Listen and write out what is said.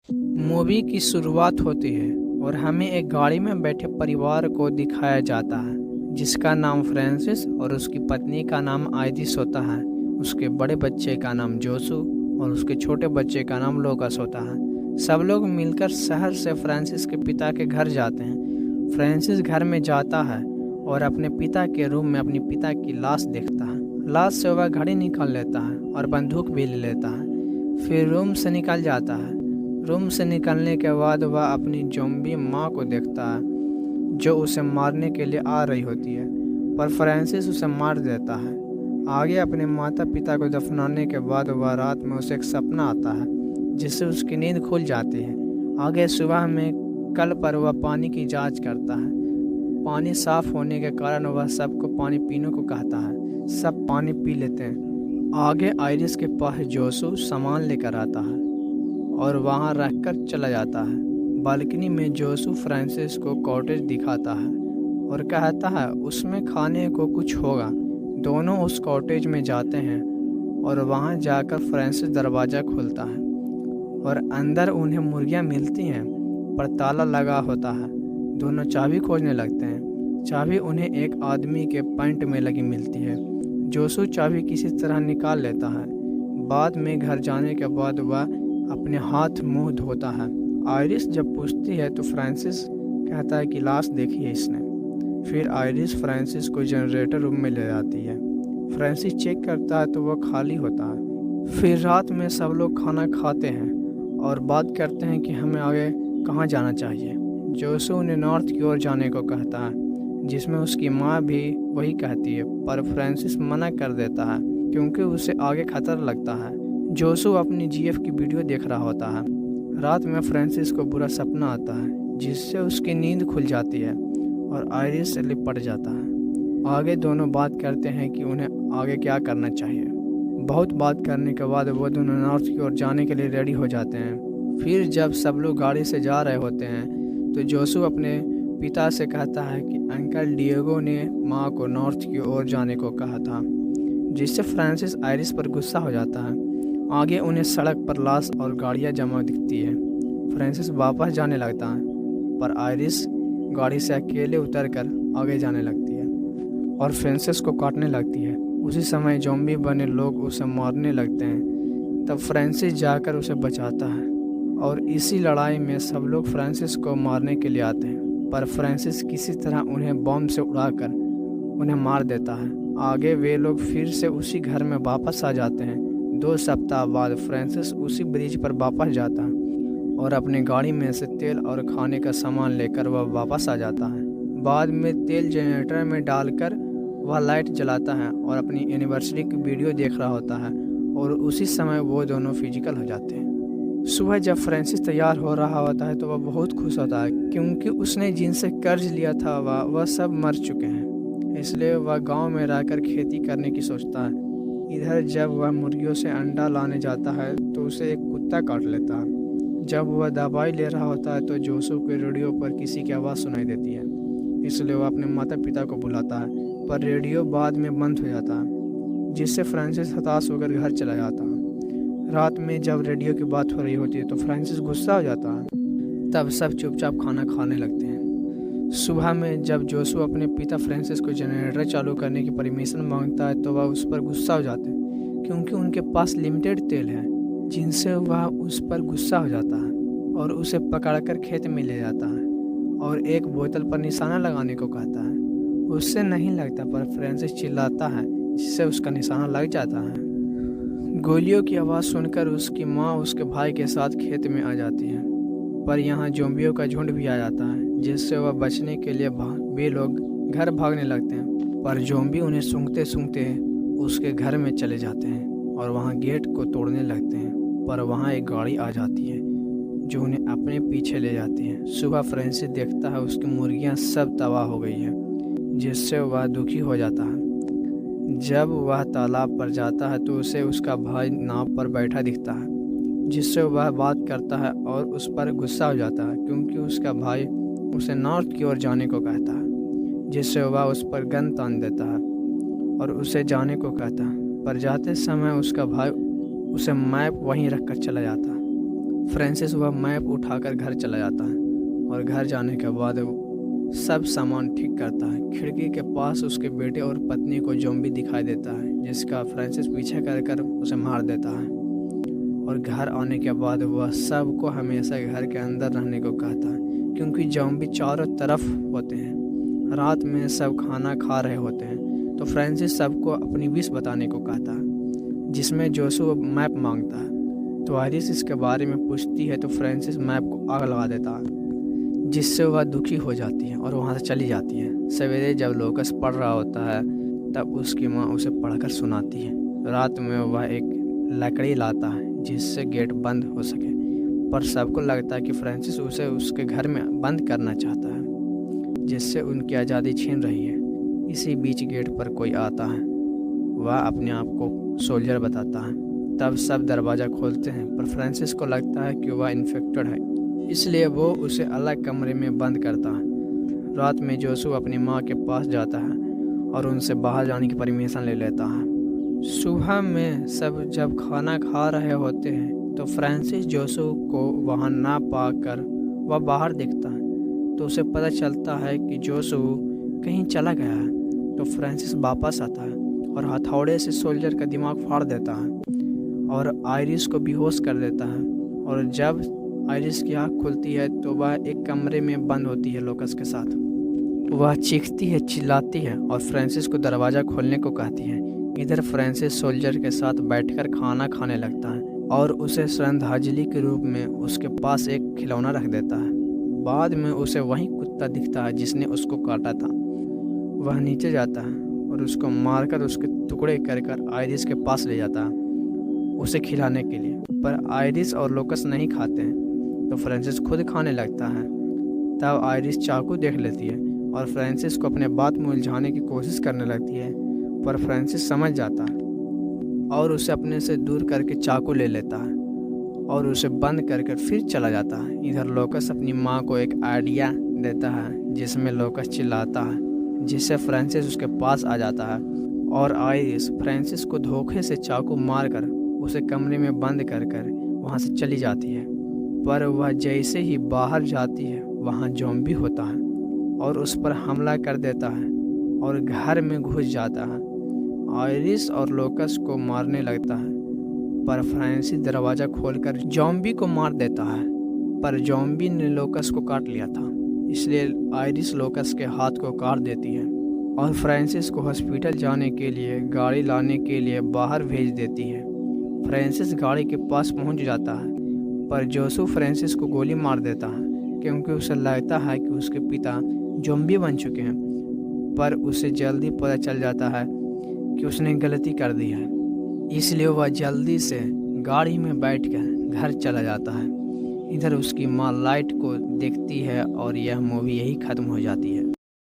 Movie की शुरुआत होती है और हमें एक गाड़ी में बैठे परिवार को दिखाया जाता है जिसका नाम फ्रांसिस और उसकी पत्नी का नाम आइरिस होता है। उसके बड़े बच्चे का नाम जोसू और उसके छोटे बच्चे का नाम लोकस होता है। सब लोग मिलकर शहर से फ्रांसिस के पिता के घर जाते हैं। फ्रांसिस घर में जाता है और अपने पिता के रूम में अपनी पिता की लाश देखता है। लाश से वह घड़ी निकाल लेता है और बंदूक भी ले लेता है। फिर रूम से निकल जाता है। रूम से निकलने के बाद वह अपनी ज़ॉम्बी माँ को देखता है जो उसे मारने के लिए आ रही होती है, पर फ्रांसिस उसे मार देता है। आगे अपने माता पिता को दफनाने के बाद वह रात में उसे एक सपना आता है जिससे उसकी नींद खुल जाती है। आगे सुबह में कल पर वह पानी की जांच करता है। पानी साफ होने के कारण वह सबको पानी पीने को कहता है। सब पानी पी लेते हैं। आगे आइरिस के पास जोसू सामान लेकर आता है और वहां रखकर चला जाता है। बालकनी में जोसू फ्रांसिस को कॉटेज दिखाता है और कहता है उसमें खाने को कुछ होगा। दोनों उस कॉटेज में जाते हैं और वहां जाकर फ्रांसिस दरवाज़ा खोलता है और अंदर उन्हें मुर्गियां मिलती हैं पर ताला लगा होता है। दोनों चाबी खोजने लगते हैं। चाबी उन्हें एक आदमी के पैंट में लगी मिलती है। जोसू चाबी किसी तरह निकाल लेता है। बाद में घर जाने के बाद वह अपने हाथ मुंह धोता है। आइरिस जब पूछती है तो फ्रांसिस कहता है कि लाश देखी है इसने। फिर आइरिस फ्रांसिस को जनरेटर रूम में ले जाती है। फ्रांसिस चेक करता है तो वह खाली होता है। फिर रात में सब लोग खाना खाते हैं और बात करते हैं कि हमें आगे कहाँ जाना चाहिए। जोसू उन्हें नॉर्थ की ओर जाने को कहता है जिसमें उसकी माँ भी वही कहती है, पर फ्रांसिस मना कर देता है क्योंकि उसे आगे खतरा लगता है। जोसू अपनी जीएफ की वीडियो देख रहा होता है। रात में फ्रांसिस को बुरा सपना आता है जिससे उसकी नींद खुल जाती है और आइरिस से लिपट जाता है। आगे दोनों बात करते हैं कि उन्हें आगे क्या करना चाहिए। बहुत बात करने के बाद वो दोनों नॉर्थ की ओर जाने के लिए रेडी हो जाते हैं। फिर जब सब लोग गाड़ी से जा रहे होते हैं तो जोसू अपने पिता से कहता है कि अंकल डिएगो ने माँ को नॉर्थ की ओर जाने को कहा था, जिससे फ्रांसिस आइरिस पर गुस्सा हो जाता है। आगे उन्हें सड़क पर लाश और गाड़ियाँ जमा दिखती है। फ्रांसिस वापस जाने लगता है पर आइरिस गाड़ी से अकेले उतरकर आगे जाने लगती है और फ्रांसिस को काटने लगती है। उसी समय ज़ॉम्बी बने लोग उसे मारने लगते हैं। तब फ्रांसिस जाकर उसे बचाता है और इसी लड़ाई में सब लोग फ्रांसिस को मारने के लिए आते हैं, पर फ्रांसिस किसी तरह उन्हें बॉम्ब से उड़ाकर उन्हें मार देता है। आगे वे लोग फिर से उसी घर में वापस आ जाते हैं। 2 सप्ताह बाद फ्रांसिस उसी ब्रिज पर वापस जाता है और अपनी गाड़ी में से तेल और खाने का सामान लेकर वह वापस आ जाता है। बाद में तेल जनरेटर में डालकर वह लाइट जलाता है और अपनी एनिवर्सरी की वीडियो देख रहा होता है और उसी समय वो दोनों फिजिकल हो जाते हैं। सुबह जब फ्रांसिस तैयार हो रहा होता है तो वह बहुत खुश होता है क्योंकि उसने जिनसे कर्ज लिया था वह सब मर चुके हैं। इसलिए वह गांव में रहकर खेती करने की सोचता है। इधर जब वह मुर्गियों से अंडा लाने जाता है तो उसे एक कुत्ता काट लेता है। जब वह दवाई ले रहा होता है तो जोसू के रेडियो पर किसी की आवाज़ सुनाई देती है, इसलिए वह अपने माता पिता को बुलाता है, पर रेडियो बाद में बंद हो जाता है, जिससे फ्रांसिस हताश होकर घर चला जाता है। रात में जब रेडियो की बात हो रही होती है तो फ्रांसिस गुस्सा हो जाता है। तब सब चुपचाप खाना खाने लगते हैं। सुबह में जब जोसू अपने पिता फ्रांसिस को जनरेटर चालू करने की परमिशन मांगता है तो वह उस पर गुस्सा हो जाते हैं क्योंकि उनके पास लिमिटेड तेल है, जिनसे वह उस पर गुस्सा हो जाता है और उसे पकड़कर खेत में ले जाता है और एक बोतल पर निशाना लगाने को कहता है। उससे नहीं लगता पर फ्रांसिस चिल्लाता है जिससे उसका निशाना लग जाता है। गोलियों की आवाज़ सुनकर उसकी माँ उसके भाई के साथ खेत में आ जाती है, पर यहाँ ज़ॉम्बियों का झुंड भी आ जाता है, जिससे वह बचने के लिए वे लोग घर भागने लगते हैं। पर ज़ॉम्बी उन्हें सूंघते सूंघते उसके घर में चले जाते हैं और वहाँ गेट को तोड़ने लगते हैं, पर वहाँ एक गाड़ी आ जाती है जो उन्हें अपने पीछे ले जाती है। सुबह फ्रांसिस देखता है उसकी मुर्गियाँ सब तबाह हो गई है, जिससे वह दुखी हो जाता है। जब वह तालाब पर जाता है तो उसे उसका भाई नाव पर बैठा दिखता है, जिससे वह बात करता है और उस पर गुस्सा हो जाता है क्योंकि उसका भाई उसे नॉर्थ की ओर जाने को कहता है, जिससे वह उस पर गन तान देता है और उसे जाने को कहता है, पर जाते समय उसका भाई उसे मैप वहीं रखकर चला जाता है। फ्रांसिस वह मैप उठाकर घर चला जाता है और घर जाने के बाद वो सब सामान ठीक करता है। खिड़की के पास उसके बेटे और पत्नी को ज़ॉम्बी दिखाई देता है, जिसका फ्रांसिस पीछे कर उसे मार देता है। और घर आने के बाद वह सबको हमेशा घर के अंदर रहने को कहता है, क्योंकि ज़ॉम्बी चारों तरफ होते हैं। रात में सब खाना खा रहे होते हैं तो फ्रांसिस सबको अपनी विश बताने को कहता है, जिसमें जोशु मैप मांगता है। तो आयरिस इसके बारे में पूछती है तो फ्रांसिस मैप को आग लगा देता है, जिससे वह दुखी हो जाती है और वहाँ से चली जाती है। सवेरे जब लोकस पढ़ रहा होता है तब उसकी माँ उसे पढ़कर सुनाती है। रात में वह एक लकड़ी लाता है जिससे गेट बंद हो सके, पर सबको लगता है कि फ्रांसिस उसे उसके घर में बंद करना चाहता है, जिससे उनकी आज़ादी छीन रही है। इसी बीच गेट पर कोई आता है, वह अपने आप को सोल्जर बताता है। तब सब दरवाज़ा खोलते हैं, पर फ्रांसिस को लगता है कि वह इन्फेक्टेड है, इसलिए वो उसे अलग कमरे में बंद करता है। रात में जोशु अपनी माँ के पास जाता है और उनसे बाहर जाने की परमिशन ले लेता है। सुबह में सब जब खाना खा रहे होते हैं तो फ्रांसिस जोशु को वहाँ ना पाकर वह बाहर दिखता है, तो उसे पता चलता है कि जोशु कहीं चला गया है। तो फ्रांसिस वापस आता है और हथौड़े से सोल्जर का दिमाग फाड़ देता है और आयरिस को बेहोश कर देता है। और जब आयरिस की आँख खुलती है तो वह एक कमरे में बंद होती है लोकस के साथ। वह चीखती है, चिल्लाती है और फ्रांसिस को दरवाज़ा खोलने को कहती है। इधर फ्रांसिस सोल्जर के साथ बैठकर खाना खाने लगता है और उसे श्रद्धांजलि के रूप में उसके पास एक खिलौना रख देता है। बाद में उसे वही कुत्ता दिखता है जिसने उसको काटा था। वह नीचे जाता है और उसको मारकर उसके टुकड़े कर आयरिस के पास ले जाता है उसे खिलाने के लिए, पर आयरिस और लोकस नहीं खाते हैं, तो फ्रांसिस खुद खाने लगता है। तब आयरिस चाकू देख लेती है और फ्रांसिस को अपने बात में उलझाने की कोशिश करने लगती है, पर फ्रांसिस समझ जाता है और उसे अपने से दूर करके चाकू ले लेता है और उसे बंद करके फिर चला जाता है। इधर लोकस अपनी माँ को एक आइडिया देता है जिसमें लोकस चिल्लाता है, जिससे फ्रांसिस उसके पास आ जाता है और आयरिस फ्रांसिस को धोखे से चाकू मारकर उसे कमरे में बंद कर वहाँ से चली जाती है। पर वह जैसे ही बाहर जाती है वहाँ ज़ॉम्बी होता है और उस पर हमला कर देता है और घर में घुस जाता है। आयरिस और लोकस को मारने लगता है, पर फ्रांसिस दरवाज़ा खोलकर ज़ॉम्बी को मार देता है, पर ज़ॉम्बी ने लोकस को काट लिया था, इसलिए आयरिस लोकस के हाथ को काट देती है और फ्रांसिस को हॉस्पिटल जाने के लिए गाड़ी लाने के लिए बाहर भेज देती है। फ्रांसिस गाड़ी के पास पहुंच जाता है, पर जोशु फ्रांसिस को गोली मार देता है, क्योंकि उसे लगता है कि उसके पिता ज़ॉम्बी बन चुके हैं। पर उसे जल्दी पता चल जाता है कि उसने गलती कर दी है, इसलिए वह जल्दी से गाड़ी में बैठकर घर चला जाता है। इधर उसकी माँ लाइट को देखती है और यह मूवी यही ख़त्म हो जाती है।